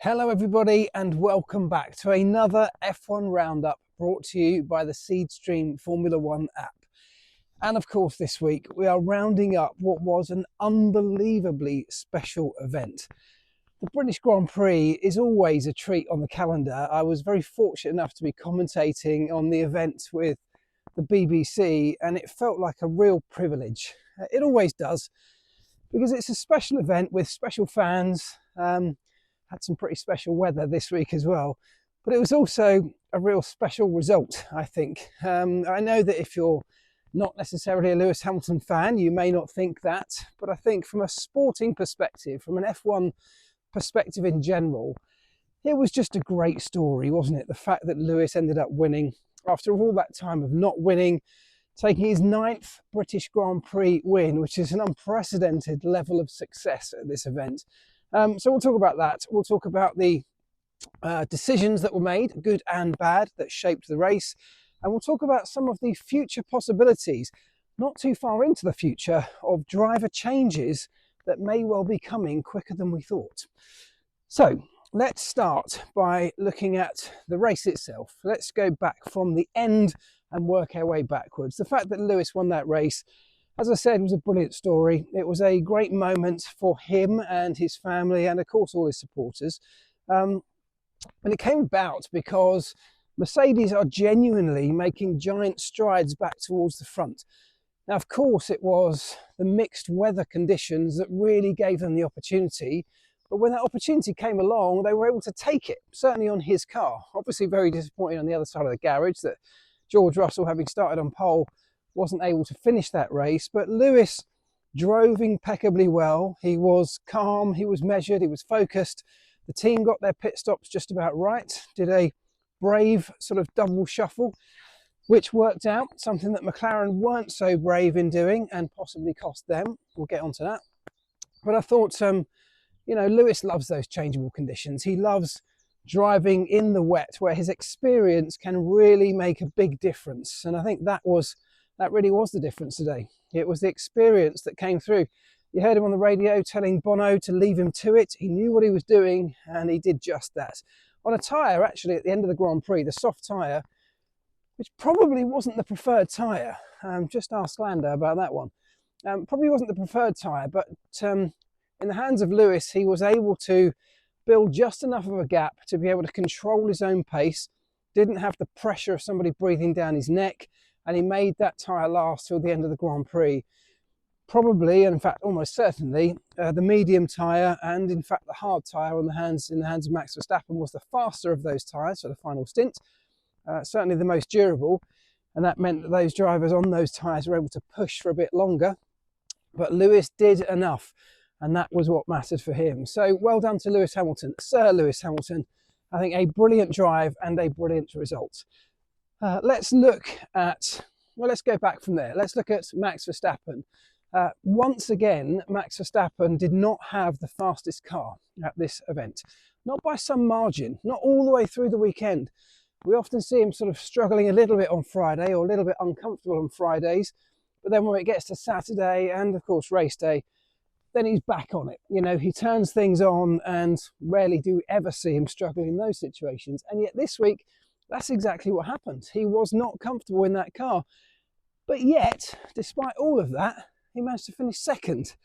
Hello everybody and welcome back to another F1 Roundup brought to you by the Seedstream Formula One app. And of course this week we are rounding up what was an unbelievably special event. The British Grand Prix is always a treat on the calendar. I was very fortunate enough to be commentating on the event with the BBC and it felt like a real privilege. It always does because it's a special event with special fans. Had some pretty special weather this week as well, but it was also a real special result, I think. I know that if you're not necessarily a Lewis Hamilton fan, you may not think that, but I think from a sporting perspective, from an F1 perspective in general, it was just a great story, wasn't it? The fact that Lewis ended up winning after all that time of not winning, taking his 9th British Grand Prix win, which is an unprecedented level of success at this event. So we'll talk about that. We'll talk about the decisions that were made, good and bad, that shaped the race. And we'll talk about some of the future possibilities, not too far into the future, of driver changes that may well be coming quicker than we thought. So let's start by looking at the race itself. Let's go back from the end and work our way backwards. The fact that Lewis won that race, as I said, was a brilliant story. It was a great moment for him and his family and, of course, all his supporters. And it came about because Mercedes are genuinely making giant strides back towards the front. Now, of course, it was the mixed weather conditions that really gave them the opportunity. But when that opportunity came along, they were able to take it, certainly on his car. Obviously, very disappointing on the other side of the garage that George Russell, having started on pole, wasn't able to finish that race, but Lewis drove impeccably well. He was calm, he was measured, he was focused. The team got their pit stops just about right, did a brave sort of double shuffle, which worked out, something that McLaren weren't so brave in doing and possibly cost them. We'll get onto that. But I thought, Lewis loves those changeable conditions. He loves driving in the wet where his experience can really make a big difference. And I think that really was the difference today. It was the experience that came through. You heard him on the radio telling Bono to leave him to it. He knew what he was doing and he did just that. On a tyre, actually, at the end of the Grand Prix, the soft tyre, which probably wasn't the preferred tyre. Just ask Lando about that one. Probably wasn't the preferred tyre, but in the hands of Lewis, he was able to build just enough of a gap to be able to control his own pace, didn't have the pressure of somebody breathing down his neck, and he made that tyre last till the end of the Grand Prix. Probably, and in fact almost certainly, the medium tyre and in fact the hard tyre in the hands of Max Verstappen was the faster of those tyres for the final stint, certainly the most durable, and that meant that those drivers on those tyres were able to push for a bit longer. But Lewis did enough, and that was what mattered for him. So well done to Lewis Hamilton, Sir Lewis Hamilton. I think a brilliant drive and a brilliant result. Let's go back from there. Let's look at Max Verstappen. Once again, Max Verstappen did not have the fastest car at this event. Not by some margin, not all the way through the weekend. We often see him sort of struggling a little bit on Friday or a little bit uncomfortable on Fridays. But then when it gets to Saturday and, of course, race day, then he's back on it. He turns things on and rarely do we ever see him struggling in those situations. And yet this week, that's exactly what happened. He was not comfortable in that car. But yet, despite all of that, he managed to finish second.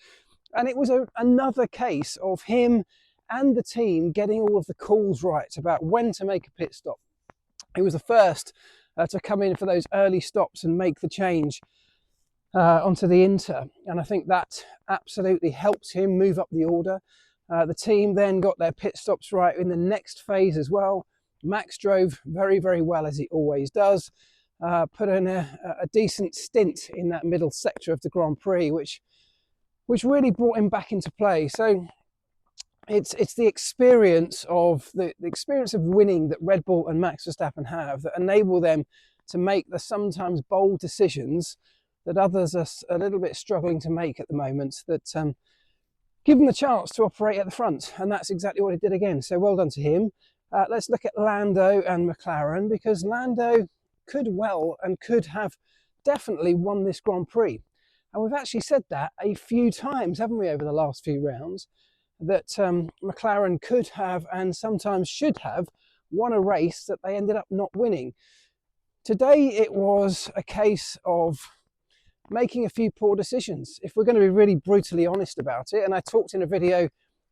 And it was another case of him and the team getting all of the calls right about when to make a pit stop. He was the first to come in for those early stops and make the change onto the Inter. And I think that absolutely helped him move up the order. The team then got their pit stops right in the next phase as well. Max drove very, very well, as he always does. Put in a decent stint in that middle sector of the Grand Prix, which really brought him back into play. So it's the experience of the experience of winning that Red Bull and Max Verstappen have that enable them to make the sometimes bold decisions that others are a little bit struggling to make at the moment, that give them the chance to operate at the front. And that's exactly what he did again. So well done to him. Let's look at Lando and McLaren, because Lando could have definitely won this Grand Prix. And we've actually said that a few times, haven't we, over the last few rounds. that McLaren could have and sometimes should have won a race that they ended up not winning. Today it was a case of making a few poor decisions, if we're going to be really brutally honest about it. And I talked in a video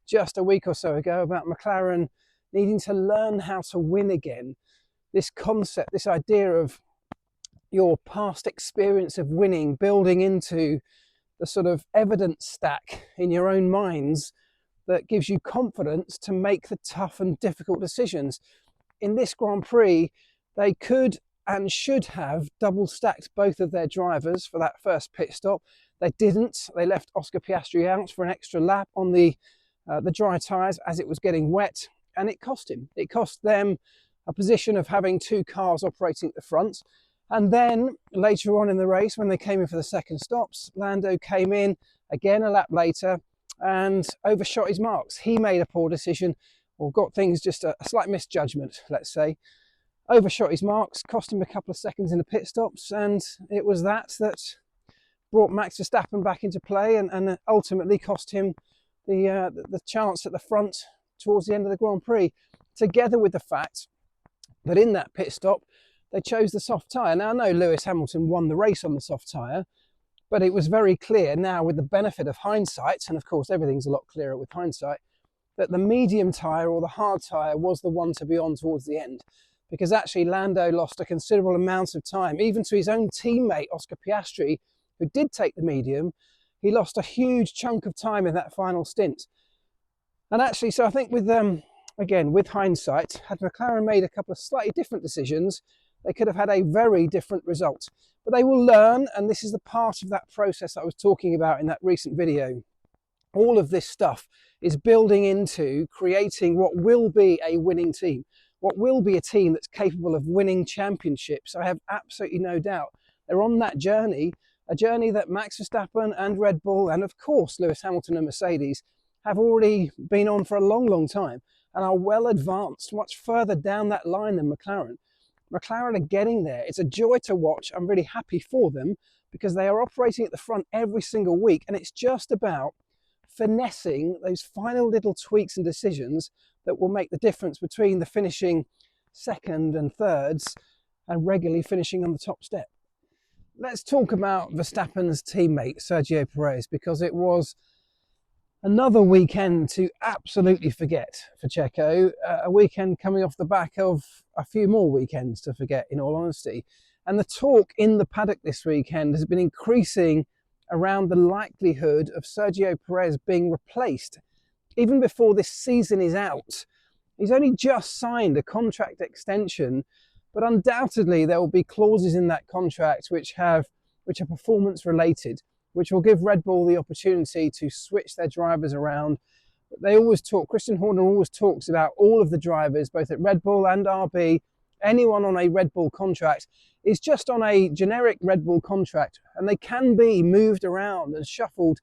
just a week or so ago about McLaren needing to learn how to win again. This concept, this idea of your past experience of winning building into the sort of evidence stack in your own minds that gives you confidence to make the tough and difficult decisions. In this Grand Prix, they could and should have double stacked both of their drivers for that first pit stop. They didn't. They left Oscar Piastri out for an extra lap on the dry tyres as it was getting wet, and it cost him. It cost them a position of having two cars operating at the front. And then later on in the race, when they came in for the second stops, Lando came in again a lap later and overshot his marks. He made a poor decision, or got things just a slight misjudgment, let's say. Overshot his marks, cost him a couple of seconds in the pit stops, and it was that brought Max Verstappen back into play and ultimately cost him the chance at the front towards the end of the Grand Prix, together with the fact that in that pit stop they chose the soft tyre. Now, I know Lewis Hamilton won the race on the soft tyre, but it was very clear now, with the benefit of hindsight, and of course everything's a lot clearer with hindsight, that the medium tyre or the hard tyre was the one to be on towards the end. Because actually Lando lost a considerable amount of time, even to his own teammate Oscar Piastri, who did take the medium. He lost a huge chunk of time in that final stint. And actually, so I think with again, with hindsight, had McLaren made a couple of slightly different decisions, they could have had a very different result. But they will learn, and this is the part of that process I was talking about in that recent video. All of this stuff is building into creating what will be a winning team. What will be a team that's capable of winning championships. I have absolutely no doubt. They're on that journey, a journey that Max Verstappen and Red Bull, and of course Lewis Hamilton and Mercedes, have already been on for a long, long time and are well advanced, much further down that line than McLaren. McLaren are getting there. It's a joy to watch. I'm really happy for them because they are operating at the front every single week, and it's just about finessing those final little tweaks and decisions that will make the difference between the finishing second and thirds and regularly finishing on the top step. Let's talk about Verstappen's teammate, Sergio Perez, because it was another weekend to absolutely forget for Checo, a weekend coming off the back of a few more weekends to forget, in all honesty. And the talk in the paddock this weekend has been increasing around the likelihood of Sergio Perez being replaced even before this season is out. He's only just signed a contract extension, but undoubtedly there will be clauses in that contract which are performance related, which will give Red Bull the opportunity to switch their drivers around. They always talk, Christian Horner always talks about all of the drivers, both at Red Bull and RB. Anyone on a Red Bull contract is just on a generic Red Bull contract, and they can be moved around and shuffled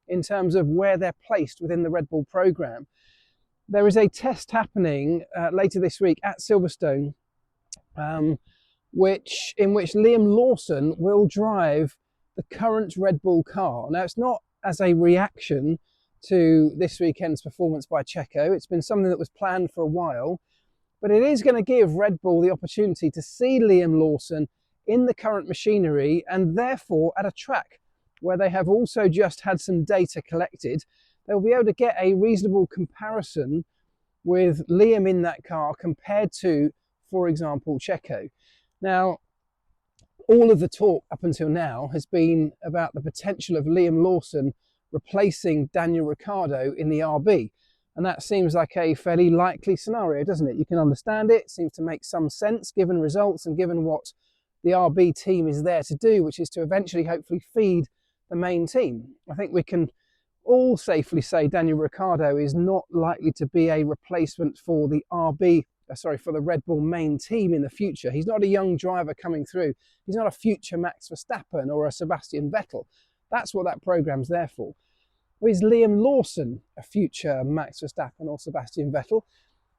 in terms of where they're placed within the Red Bull program. There is a test happening later this week at Silverstone, in which Liam Lawson will drive the current Red Bull car. Now, it's not as a reaction to this weekend's performance by Checo. It's been something that was planned for a while, but it is going to give Red Bull the opportunity to see Liam Lawson in the current machinery, and therefore at a track where they have also just had some data collected, they'll be able to get a reasonable comparison with Liam in that car compared to, for example, Checo. Now, all of the talk up until now has been about the potential of Liam Lawson replacing Daniel Ricciardo in the RB. And that seems like a fairly likely scenario, doesn't it? You can understand it. It seems to make some sense given results and given what the RB team is there to do, which is to eventually hopefully feed the main team. I think we can all safely say Daniel Ricciardo is not likely to be a replacement for the for the Red Bull main team in the future. He's not a young driver coming through. He's not a future Max Verstappen or a Sebastian Vettel. That's what that program's there for. Or is Liam Lawson a future Max Verstappen or Sebastian Vettel?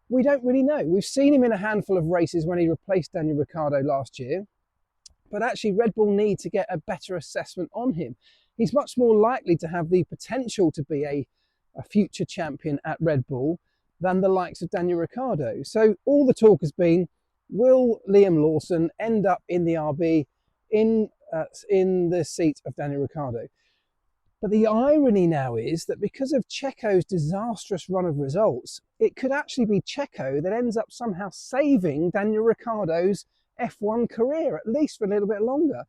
We don't really know. We've seen him in a handful of races when he replaced Daniel Ricciardo last year, but actually Red Bull need to get a better assessment on him. He's much more likely to have the potential to be a a future champion at Red Bull than the likes of Daniel Ricciardo. So all the talk has been, will Liam Lawson end up in the RB in the seat of Daniel Ricciardo? But the irony now is that because of Checo's disastrous run of results, it could actually be Checo that ends up somehow saving Daniel Ricciardo's F1 career, at least for a little bit longer.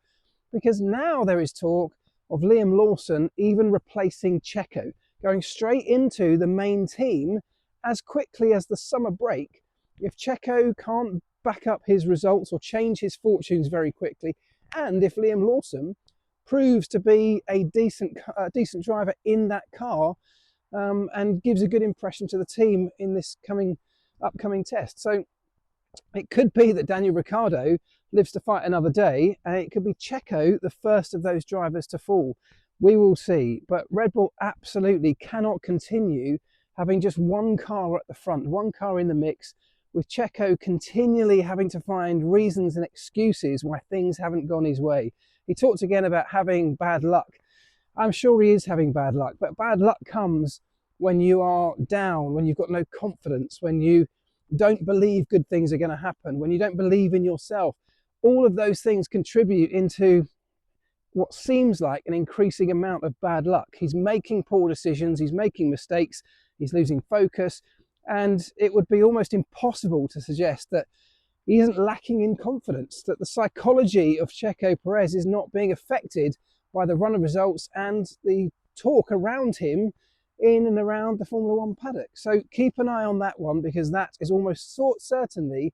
Because now there is talk of Liam Lawson even replacing Checo, going straight into the main team as quickly as the summer break. If Checo can't back up his results or change his fortunes very quickly, and if Liam Lawson proves to be a decent driver in that car and gives a good impression to the team in this upcoming test. So it could be that Daniel Ricciardo lives to fight another day, and it could be Checo, the first of those drivers to fall. We will see. But Red Bull absolutely cannot continue having just one car at the front, one car in the mix, with Checo continually having to find reasons and excuses why things haven't gone his way. He talked again about having bad luck. I'm sure he is having bad luck, but bad luck comes when you are down, when you've got no confidence, when you don't believe good things are going to happen, when you don't believe in yourself. All of those things contribute into what seems like an increasing amount of bad luck. He's making poor decisions, he's making mistakes, he's losing focus, and it would be almost impossible to suggest that he isn't lacking in confidence, that the psychology of Checo Perez is not being affected by the run of results and the talk around him in and around the Formula One paddock. So keep an eye on that one, because that is almost certainly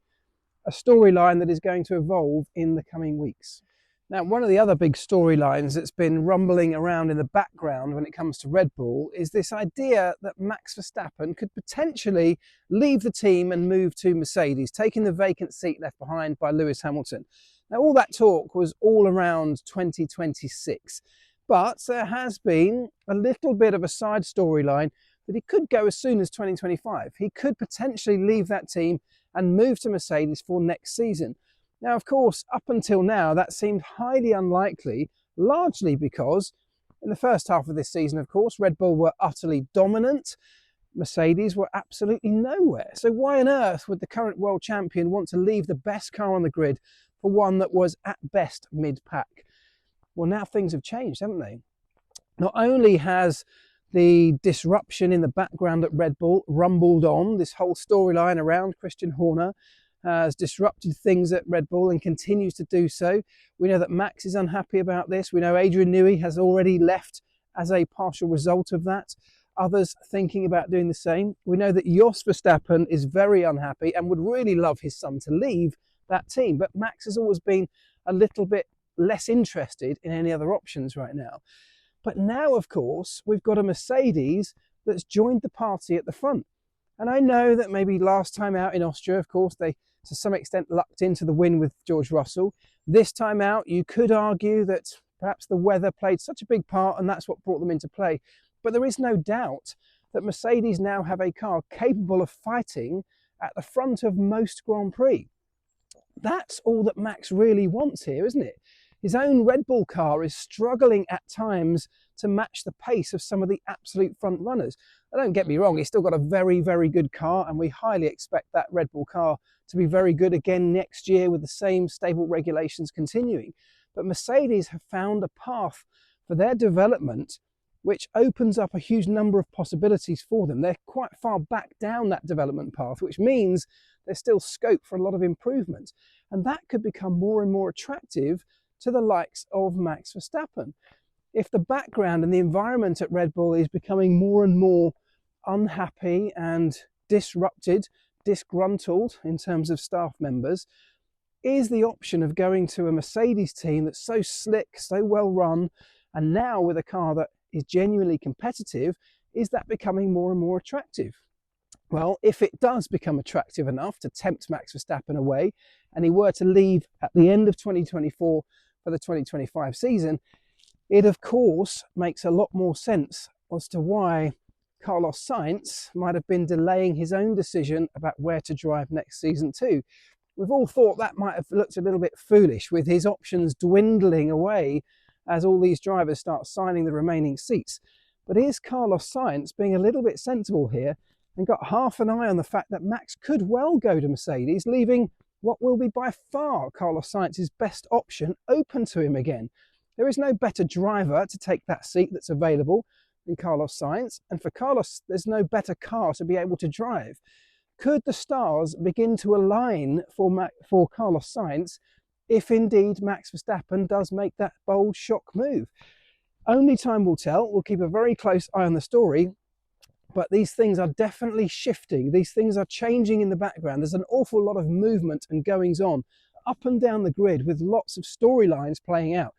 a storyline that is going to evolve in the coming weeks. Now, one of the other big storylines that's been rumbling around in the background when it comes to Red Bull is this idea that Max Verstappen could potentially leave the team and move to Mercedes, taking the vacant seat left behind by Lewis Hamilton. Now, all that talk was all around 2026, but there has been a little bit of a side storyline that he could go as soon as 2025. He could potentially leave that team and move to Mercedes for next season. Now, of course, up until now, that seemed highly unlikely, largely because in the first half of this season, of course, Red Bull were utterly dominant. Mercedes were absolutely nowhere. So why on earth would the current world champion want to leave the best car on the grid for one that was at best mid-pack? Well, now things have changed, haven't they? Not only has the disruption in the background at Red Bull rumbled on, this whole storyline around Christian Horner has disrupted things at Red Bull and continues to do so. We know that Max is unhappy about this. We know Adrian Newey has already left as a partial result of that. Others thinking about doing the same. We know that Jos Verstappen is very unhappy and would really love his son to leave that team. But Max has always been a little bit less interested in any other options right now. But now, of course, we've got a Mercedes that's joined the party at the front. And I know that maybe last time out in Austria, of course, they to some extent lucked into the win with George Russell. This time out, you could argue that perhaps the weather played such a big part and that's what brought them into play. But there is no doubt that Mercedes now have a car capable of fighting at the front of most Grand Prix. That's all that Max really wants here, isn't it? His own Red Bull car is struggling at times to match the pace of some of the absolute front runners. Now, don't get me wrong, he's still got a very, very good car, and we highly expect that Red Bull car to be very good again next year with the same stable regulations continuing. But Mercedes have found a path for their development which opens up a huge number of possibilities for them. They're quite far back down that development path, which means there's still scope for a lot of improvement. And that could become more and more attractive to the likes of Max Verstappen. If the background and the environment at Red Bull is becoming more and more unhappy and disrupted, disgruntled in terms of staff members, is the option of going to a Mercedes team that's so slick, so well run, and now with a car that is genuinely competitive, is that becoming more and more attractive? Well, if it does become attractive enough to tempt Max Verstappen away, and he were to leave at the end of 2024 for the 2025 season, it of course makes a lot more sense as to why Carlos Sainz might have been delaying his own decision about where to drive next season too. We've all thought that might have looked a little bit foolish with his options dwindling away as all these drivers start signing the remaining seats. But here's Carlos Sainz being a little bit sensible here and got half an eye on the fact that Max could well go to Mercedes, leaving what will be by far Carlos Sainz's best option open to him again. There is no better driver to take that seat that's available than Carlos Sainz, and for Carlos, there's no better car to be able to drive. Could the stars begin to align for Carlos Sainz if indeed Max Verstappen does make that bold shock move? Only time will tell. We'll keep a very close eye on the story, but these things are definitely shifting. These things are changing in the background. There's an awful lot of movement and goings on up and down the grid with lots of storylines playing out.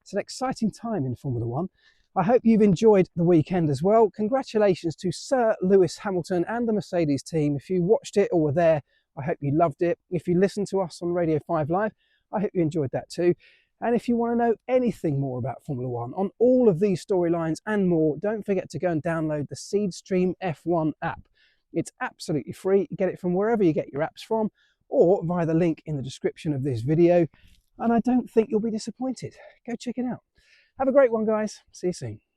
It's an exciting time in Formula One. I hope you've enjoyed the weekend as well. Congratulations to Sir Lewis Hamilton and the Mercedes team. If you watched it or were there, I hope you loved it. If you listened to us on Radio 5 Live, I hope you enjoyed that too. And if you want to know anything more about Formula One, on all of these storylines and more, don't forget to go and download the Seedstream F1 app. It's absolutely free. You get it from wherever you get your apps from, or via the link in the description of this video. And I don't think you'll be disappointed. Go check it out. Have a great one, guys. See you soon.